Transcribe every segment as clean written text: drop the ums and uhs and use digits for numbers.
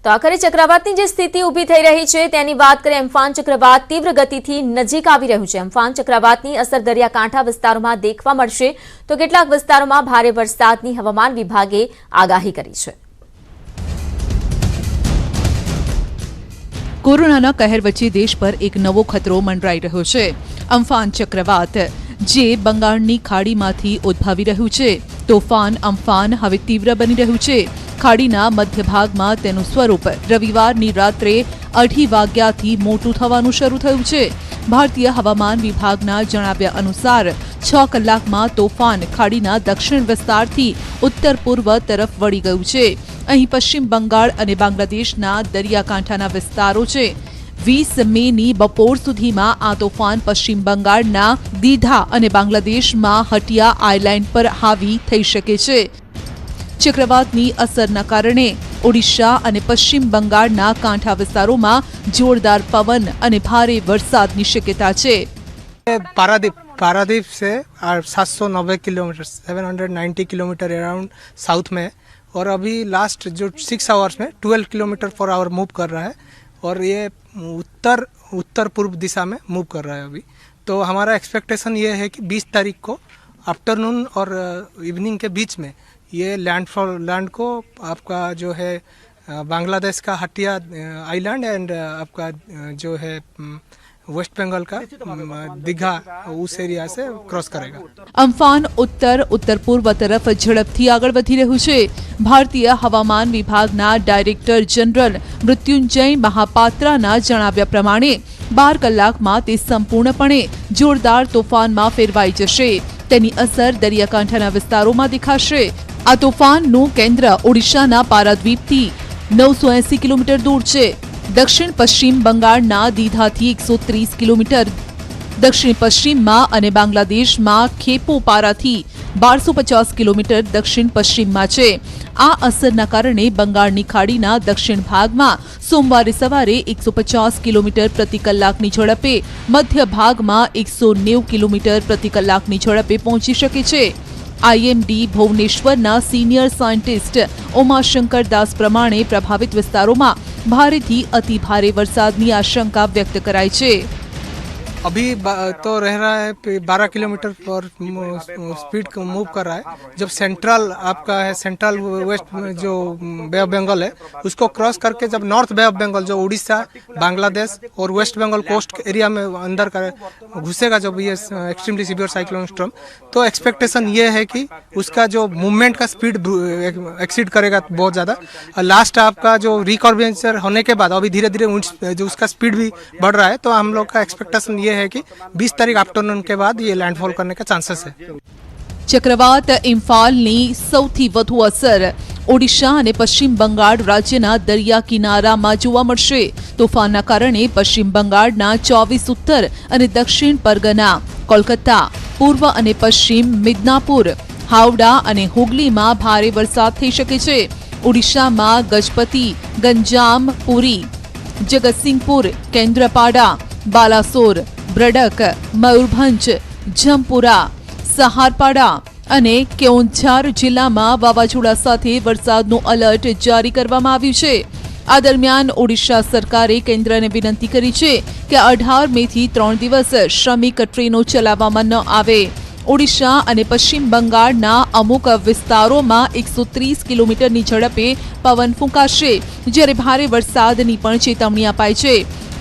તો આખરે ચક્રવાતની જે સ્થિતિ ઊભી થઈ રહી છે તેની વાત કરીએ। અમ્ફાન ચક્રવાત તીવ્ર ગતિથી નજીક આવી રહ્યું છે। અમ્ફાન ચક્રવાતની અસર દરિયાકાંઠા વિસ્તારોમાં દેખવા મળશે તો કેટલાક વિસ્તારોમાં ભારે વરસાદની હવામાન વિભાગે આગાહી કરી છે। કોરોનાના કહેર વચ્ચે દેશ પર એક નવો ખતરો મંડરાઈ રહ્યો છે। અમ્ફાન ચક્રવાત જે બંગાળની ખાડીમાંથી ઉદ્ભવી રહ્યું છે। તોફાન અમ્ફાન હવે તીવ્ર બની રહ્યું છે। ખાડીના મધ્ય ભાગમાં તેનું સ્વરૂપ રવિવારની રાત્રે 2:30 વાગ્યાથી મોટું થવાનું શરૂ થયું છે। ભારતીય હવામાન વિભાગના જણાવ્યા અનુસાર 6 કલાકમાં તોફાન ખાડીના દક્ષિણ વિસ્તારથી ઉત્તર પૂર્વ તરફ વળી ગયું છે। અહીં પશ્ચિમ બંગાળ અને બાંગ્લાદેશના દરિયાકાંઠાના વિસ્તારો છે। 20 મેની બપોર સુધીમાં આ તોફાન પશ્ચિમ બંગાળના દીઘા અને બાંગ્લાદેશમાં હટિયા આઇલેન્ડ પર હાવી થઈ શકે છે। ચક્રવાતની અસરના કારણે ઓડિશા અને પશ્ચિમ બંગાળના કાંઠા વિસ્તારોમાં જોરદાર પવન અને ભારે વરસાદની શક્યતા છે। पारादीप से 790 किलोमीटर 790 किलोमीटर अराउंड साउथ में, और अभी लास्ट जो 6 आवर्स में 12 किलोमीटर पर आवर मूव कर रहा है, और ये उत्तर पूर्व दिशा में मूव कर रहा है अभी। तो हमारा एक्सपेक्टेशन ये है कि 20 तारीख को आफ्टरनून और इवनिंग के बीच में ये लैंड को आपका जो है बांग्लादेश का हटिया आइलैंड एंड आपका जो है वेस्ट बंगाल का दीघा उस एरिया से क्रॉस करेगा। અમ્ફાન उत्तर पूर्व तरफ ઝડપથી આગળ વધી રહ્યું છે। ભારતીય હવામાન વિભાગના ડાયરેક્ટર જનરલ મૃત્યુંજય મહાપાત્રાના જણાવ્યા પ્રમાણે 12 કલાકમાં તે સંપૂર્ણપણે જોરદાર તોફાનમાં ફેરવાઈ જશે। તેની અસર દરિયાકાંઠાના વિસ્તારોમાં દેખાશે। આ તોફાનનું કેન્દ્ર ઓડિશાના પારાદ્વીપથી 980 કિલોમીટર દૂર છે। દક્ષિણ પશ્ચિમ બંગાળના દીઘાથી 130 કિલોમીટર દક્ષિણ પશ્ચિમમાં અને બાંગ્લાદેશમાં ખેપોપારાથી 1250 કિલોમીટર દક્ષિણ પશ્ચિમમાં છે। આ અસરના કારણે બંગાળની ખાડીના દક્ષિણ ભાગમાં સોમવારે સવારે 150 કિલોમીટર પ્રતિ કલાકની ઝડપે, મધ્ય ભાગમાં 190 કિલોમીટર પ્રતિ કલાકની ઝડપે પહોંચી શકે છે। આઈએમડી ભુવનેશ્વરના સિનિયર સાયન્ટિસ્ટ ઉમાશંકર દાસ પ્રમાણે પ્રભાવિત વિસ્તારોમાં ભારેથી અતિ ભારે વરસાદની આશંકા વ્યક્ત કરાઈ છે। अभी तो रह रहा है 12 किलोमीटर पर स्पीड को मूव कर रहा है। जब सेंट्रल आपका है सेंट्रल वेस्ट जो बे ऑफ बंगाल है उसको क्रॉस करके जब नॉर्थ बे ऑफ बंगाल जो उड़ीसा, बांग्लादेश और वेस्ट बंगाल कोस्ट एरिया में अंदर घुसेगा जब ये एक्सट्रीमली सीवियर साइक्लोन स्टॉर्म, तो एक्सपेक्टेशन ये है कि उसका जो मूवमेंट का स्पीड एक्सीड करेगा बहुत ज़्यादा। लास्ट आपका जो रिकॉर्वेंचर होने के बाद अभी धीरे धीरे जो उसका स्पीड भी बढ़ रहा है, तो हम लोग का एक्सपेक्टेशन ये है कि 20 तारीख आफ्टरनून के बाद ये लैंडफॉल करने का चांसेस है। ચક્રવાત ઇમ્ફાલની સૌથી વધુ અસર ઓડિશા અને પશ્ચિમ બંગાળ રાજ્યના દરિયા કિનારામાં જોવા મળશે। તોફાનના કારણે પશ્ચિમ બંગાળના 24 ઉત્તર અને દક્ષિણ પરગના, કોલકાતા, પૂર્વ અને પશ્ચિમ મિદનાપુર, હાવડા અને હુગલીમાં ભારે વરસાદ થઈ શકે છે। ઓડિશામાં ગજપતિ, ગંજામ, પુરી, જગતસિંહપુર, કેન્દ્રપાડા, બાલાસોર, ब्रडक, मयूरभंज, जमपुरा, सहारपाड़ा અને કેઓન્ઝાર જિલ્લામાં વાવાઝોડા સાથે વરસાદનું અલર્ટ જારી કરવામાં આવ્યું છે। આ દરમિયાન ઓડિશા સરકારે કેન્દ્રને વિનંતી કરી છે કે 18 મેથી 3 દિવસ શ્રમિક ટ્રેનો ચલાવવામાં ન આવે। ઓડિશા અને પશ્ચિમ બંગાળના અમુક વિસ્તારોમાં 130 કિલોમીટરની ઝડપે પવન ફૂંકાશે, જ્યારે ભારે વરસાદની પણ ચેતવણી અપાઈ છે।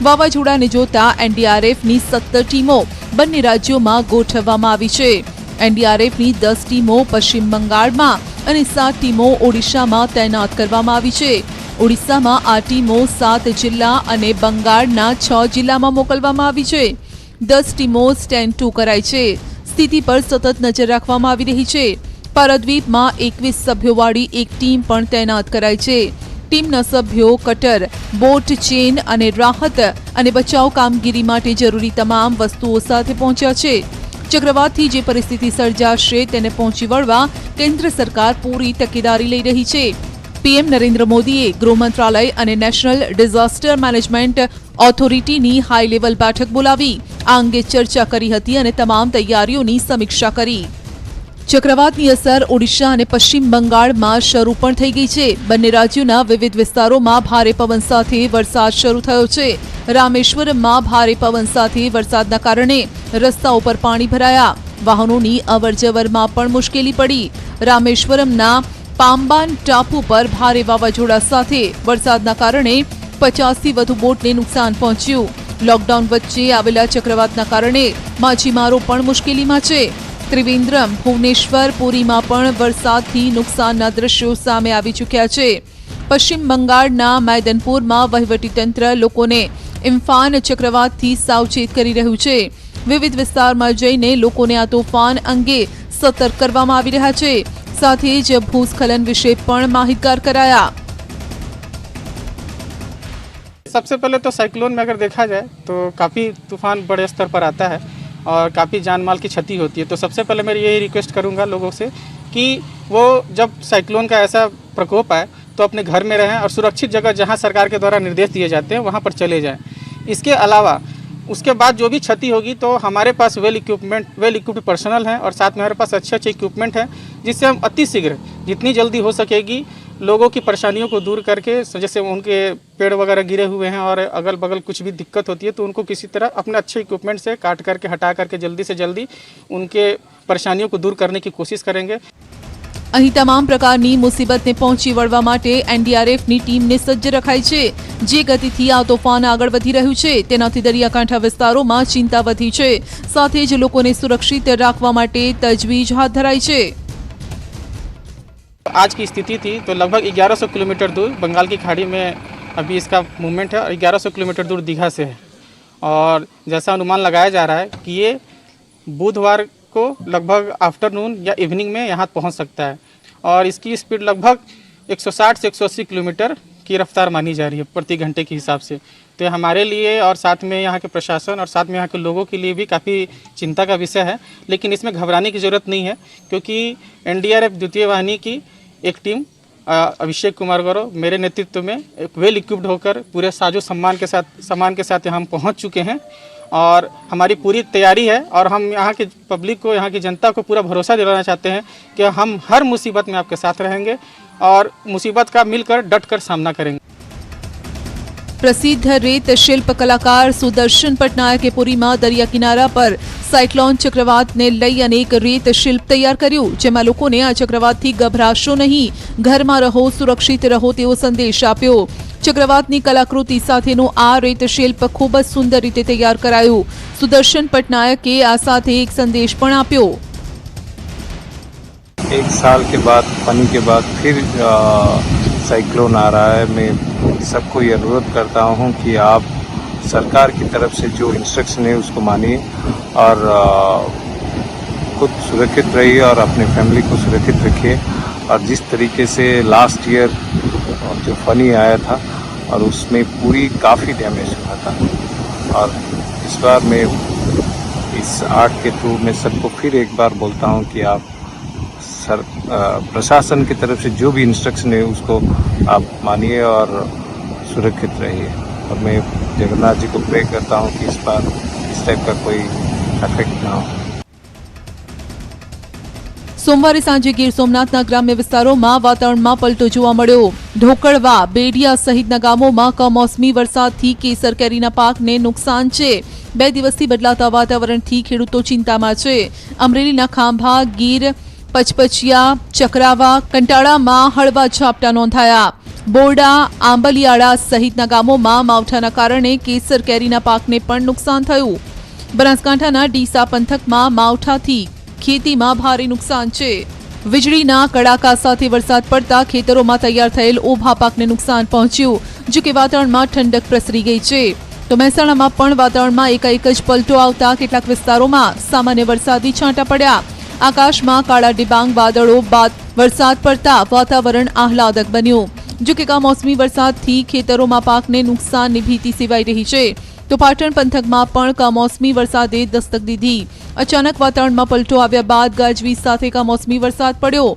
વાવાઝોડાને જોતા એનડીઆરએફની 17 ટીમો બંને રાજ્યોમાં ગોઠવવામાં આવી છે। એનડીઆરએફની 10 ટીમો પશ્ચિમ બંગાળમાં અને 7 ટીમો ઓડિશામાં તૈનાત કરવામાં આવી છે। ઓડિશામાં આ ટીમો 7 જિલ્લા અને બંગાળના 6 જિલ્લામાં મોકલવામાં આવી છે। 10 ટીમો સ્ટેન્ડ 2 કરાઈ છે। સ્થિતિ પર સતત નજર રાખવામાં આવી રહી છે। પારાદ્વીપમાં 21 સભ્યોવાળી એક ટીમ પણ તૈનાત કરાઈ છે। ટીમના સભ્યો કટર, બોટ, ચેન અને રાહત અને બચાવ કામગીરી માટે જરૂરી તમામ વસ્તુઓ સાથે પહોંચ્યા છે। ચક્રવાતથી જે પરિસ્થિતિ સર્જાશે તેને પહોંચી વળવા કેન્દ્ર સરકાર પૂરી તકેદારી લઈ રહી છે। પીએમ નરેન્દ્ર મોદીએ ગૃહ મંત્રાલય અને નેશનલ ડિઝાસ્ટર મેનેજમેન્ટ ઓથોરિટીની હાઈ લેવલ બેઠક બોલાવી આ અંગે ચર્ચા કરી હતી અને તમામ તૈયારીઓની સમીક્ષા કરી। ચક્રવાતની અસર ઓડિશા અને પશ્ચિમ બંગાળમાં શરૂ પણ થઈ ગઈ છે. બંને રાજ્યોના વિવિધ વિસ્તારોમાં ભારે પવન સાથે વરસાદ શરૂ થયો છે. રામેશ્વરમમાં ભારે પવન સાથે વરસાદના કારણે રસ્તાઓ પર પાણી ભરાયા. વાહનોની અવરજવરમાં પણ મુશ્કેલી પડી. રામેશ્વરમના પામ્બાન ટાપુ પર ભારે વાવાઝોડા સાથે વરસાદના કારણે 50થી વધુ બોટને નુકસાન પહોંચ્યું. લોકડાઉન વચ્ચે આવેલા ચક્રવાતના કારણે માછીમારો પણ મુશ્કેલીમાં છે. ત્રિવેન્દ્રમ, ભુવનેશ્વર, પુરીમાં પણ વરસાદથી નુકસાનના દ્રશ્યો સામે આવી ચૂક્યા છે. પશ્ચિમ બંગાળના મૈદનપુરમાં વહીવટીતંત્ર લોકોને ઇમ્ફાન ચક્રવાતથી સાવચેત કરી રહ્યું છે. વિવિધ વિસ્તારમાં જઈને લોકોને આ તોફાન અંગે સતર્ક કરવામાં આવી રહ્યા છે. સાથે જ ભૂસ્ખલન વિશે પણ માહિતગાર कराया. सबसे पहले तो साइक्लोन में अगर देखा जाए तो काफ़ी तूफान बड़े स्तर पर आता है और काफ़ी जान माल की क्षति होती है. तो सबसे पहले मैं यही रिक्वेस्ट करूंगा लोगों से कि वो जब साइक्लोन का ऐसा प्रकोप आए तो अपने घर में रहें और सुरक्षित जगह जहां सरकार के द्वारा निर्देश दिए जाते हैं वहां पर चले जाएं. इसके अलावा उसके बाद जो भी क्षति होगी तो हमारे पास वेल इक्विप्ड पर्सनल हैं और साथ में हमारे पास अच्छे इक्विपमेंट हैं जिससे हम अति शीघ्र जितनी जल्दी हो सकेगी लोगों की परेशानियों को दूर करके, जैसे उनके पेड़ वगैरह गिरे हुए हैं और अगल बगल कुछ भी दिक्कत होती है तो उनको किसी तरह अपने अच्छे इक्विपमेंट से काट करके हटा करके जल्दी से जल्दी उनके परेशानियों को दूर करने की कोशिश करेंगे. અહીં તમામ પ્રકારની મુસીબતને પહોંચી વળવા માટે એનડીઆરએફની ટીમને સજ્જ રખાઈ છે. જે ગતિથી આ તોફાન આગળ વધી રહ્યું છે તેનાથી દરિયાકાંઠા વિસ્તારોમાં ચિંતા વધી છે. સાથે જ લોકોને સુરક્ષિત રાખવા માટે તજવીજ હાથ ધરાઈ છે. आज की स्थिति थी तो लगभग 1100 किलोमीटर दूर बंगाल की खाड़ी में अभी इसका मूवमेंट है और 1100 किलोमीटर दूर दीघा से है. और जैसा अनुमान लगाया जा रहा है कि ये बुधवार को लगभग आफ्टरनून या इवनिंग में यहाँ पहुँच सकता है और इसकी स्पीड लगभग 160 से 180 किलोमीटर की रफ्तार मानी जा रही है प्रति घंटे के हिसाब से. तो ये हमारे लिए और साथ में यहाँ के प्रशासन और साथ में यहाँ के लोगों के लिए भी काफ़ी चिंता का विषय है. लेकिन इसमें घबराने की ज़रूरत नहीं है क्योंकि एनडीआरएफ द्वितीय वाहिनी की एक टीम अभिषेक कुमार गौरव मेरे नेतृत्व में एक वेल इक्विप्ड होकर पूरे साजो सामान के साथ यहाँ हम पहुँच चुके हैं और हमारी पूरी तैयारी है. और हम यहाँ के पब्लिक को, यहाँ की जनता को पूरा भरोसा दिलाना चाहते हैं कि हम हर मुसीबत में आपके साथ रहेंगे और मुसीबत का मिलकर डट कर सामना करेंगे. प्रसिद्ध रेत शिल्प कलाकार सुदर्शन पटनायके पुरीમાં દરિયા કિનારા પર સાયક્લોન ચક્રવાતને લઈ અનેક રેત શિલ્પ તૈયાર કર્યું. જેમાં લોકોને આ ચક્રવાતથી ગભરાશો નહીં, ઘરમાં રહો, સુરક્ષિત રહો તેવો સંદેશ આપ્યો. ચક્રવાતની કલાકૃતિ સાથેનું આ રેત શિલ્પ ખૂબ જ સુંદર રીતે તૈયાર કરાયું. સુદર્શન પટનાયકે આ સાથે એક સંદેશ પણ આપ્યો. एक साल के बाद, पानी के बाद फिर साइक्लोन आ रहा है. मैं सबको ये अनुरोध करता हूँ कि आप सरकार की तरफ से जो इंस्ट्रक्शन है उसको मानिए और खुद सुरक्षित रहिए और अपने फैमिली को सुरक्षित रखिए. और जिस तरीके से लास्ट ईयर जो फनी आया था और उसमें पूरी काफ़ी डैमेज हुआ था और इस बार मैं इस आर्ट के थ्रू मैं सबको फिर एक बार बोलता हूँ कि आप प्रशासन की तरफ से जो भी इंस्ट्रक्शन है उसको आप मानिए और सुरक्षित रहिए. और मैं जगन्नाथ जी को प्रे करता हूँ कि इस बार इस टाइप का कोई इफेक्ट ना हो. સોમવારે સાંજે ગીર સોમનાથના ગ્રામ્ય વિસ્તારોમાં વાતાવરણમાં પલટો જોવા મળ્યો. ઢોકળવા, બેડિયા સહિતના ગામોમાં કમોસમી વરસાદથી કેસર કેરીના પાકને નુકસાન છે. 2 દિવસથી બદલાતા વાતાવરણથી ખેડૂતો ચિંતામાં છે. અમરેલીના ખાંભા, ગીર, પચપચિયા, ચક્રાવા, કંટાળામાં હળવા ઝાપટા નોંધાયા. બોરડા, આંબલિયાળા સહિતના ગામોમાં માવઠાના કારણે કેસર કેરીના પાકને પણ નુકસાન થયું. બનાસકાંઠાના ડીસા પંથકમાં માવઠાથી ખેતીમાં ભારે નુકસાન છે. વીજળીના કડાકા સાથે વરસાદ પડતા ખેતરોમાં તૈયાર થયેલ ઊભા પાકને નુકસાન પહોંચ્યું. જો કે વાતાવરણમાં ઠંડક પ્રસરી ગઈ છે. તો મહેસાણામાં પણ વાતાવરણમાં એકાએક જ પલટો આવતા કેટલાક વિસ્તારોમાં સામાન્ય વરસાદી છાંટા પડ્યા. આકાશમાં કાળા ડિબાંગ વાદળો બાદ વરસાદ પડતા વાતાવરણ આહલાદક બન્યું. જો કે કમોસમી વરસાદથી ખેતરોમાં પાકને નુકસાનની ભીતિ સેવાઈ રહી છે. તો પાટણ પંથકમાં પણ કમોસમી વરસાદે દસ્તક દીધી. અચાનક વાતાવરણમાં પલટો આવ્યા બાદ ગાજવીજ સાથે કમોસમી વરસાદ પડ્યો.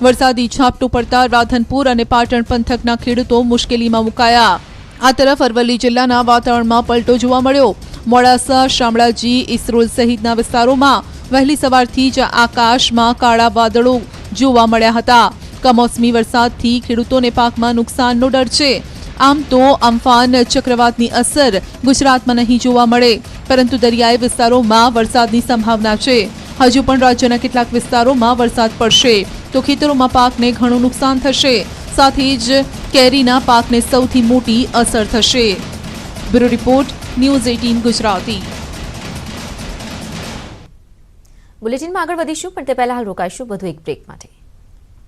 વરસાદી ઝાપટું પડતા રાધનપુર અને પાટણ પંથકના ખેડૂતો મુશ્કેલીમાં મુકાયા. આ તરફ અરવલ્લી જિલ્લાના વાતાવરણમાં પલટો જોવા મળ્યો. મોડાસા, શામળાજી, ઇસરોલ સહિતના વિસ્તારોમાં વહેલી સવારથી જ આકાશમાં કાળા વાદળો જોવા મળ્યા હતા. કમોસમી વરસાદથી ખેડૂતોને પાકમાં નુકસાનનો ડર છે. આમ તો અમ્ફાન ચક્રવાતની અસર ગુજરાતમાં નહીં જોવા મળે, પરંતુ દરિયાઈ વિસ્તારોમાં વરસાદની સંભાવના છે. હજુ પણ રાજ્યના કેટલાક વિસ્તારોમાં વરસાદ પડશે તો ખેતરોમાં પાકને ઘણું નુકસાન થશે. સાથે જ કેરીના પાકને સૌથી મોટી અસર થશે. Bureau report, news 18 Gujarati. બુલેટિનમાં આગળ વધીશું, પણ તે પહેલા હાલ રોકાઈશું વધુ એક બ્રેક માટે.